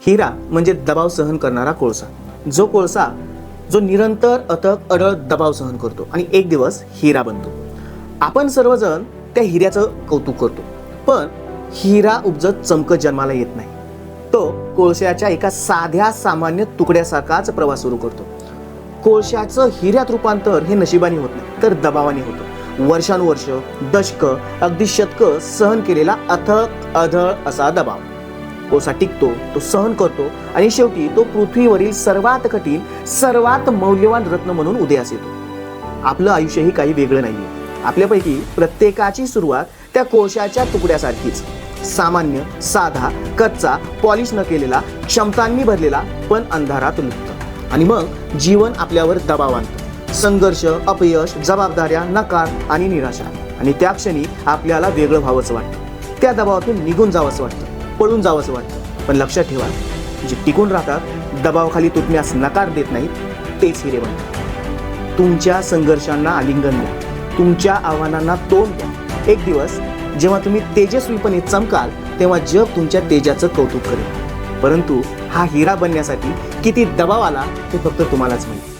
हिरा म्हणजे दबाव सहन करणारा कोळसा. जो कोळसा जो निरंतर अथक अडळ दबाव सहन करतो आणि एक दिवस हिरा बनतो. आपण सर्वजण त्या हिऱ्याचं कौतुक करतो, पण हिरा उपजत चमकत जन्माला येत नाही. तो कोळशाच्या एका साध्या सामान्य तुकड्यासारखाच प्रवास सुरू करतो. कोळशाचं हिऱ्यात रूपांतर हे नशिबाने होत नाही, तर दबावाने होतं. वर्षानुवर्ष, दशक, अगदी शतक सहन केलेला अथक अढळ असा दबाव. कोळसा टिकतो, तो सहन करतो आणि शेवटी तो पृथ्वीवरील सर्वात कठीण, सर्वात मौल्यवान रत्न म्हणून उदयास येतो. आपलं आयुष्यही काही वेगळं नाहीये. आपल्यापैकी प्रत्येकाची सुरुवात त्या कोळशाच्या तुकड्यासारखीच, सामान्य, साधा, कच्चा, पॉलिश न केलेला, क्षमतांनी भरलेला, पण अंधारात लुप्त. आणि मग जीवन आपल्यावर दबाव आणतं. संघर्ष, अपयश, जबाबदाऱ्या, नकार आणि निराशा. आणि त्या क्षणी आपल्याला वेगळं व्हावंसं वाटतं. त्या दबावातून निघून जावंसं वाटतं, पळून जावंसं वाटतं. पण लक्षात ठेवा, जे टिकून राहतात, दबावाखाली तुटण्यास नकार देत नाहीत, तेच हिरे बनतात. तुमच्या संघर्षांना आलिंगन द्या, तुमच्या आव्हानांना तोंड द्या. एक दिवस जेव्हा तुम्ही तेजस्वीपणे चमकाल, तेव्हा जग तुमच्या तेजाचं कौतुक करेल. परंतु हा हिरा बनण्यासाठी किती दबाव आला ते फक्त तुम्हालाच माहिती.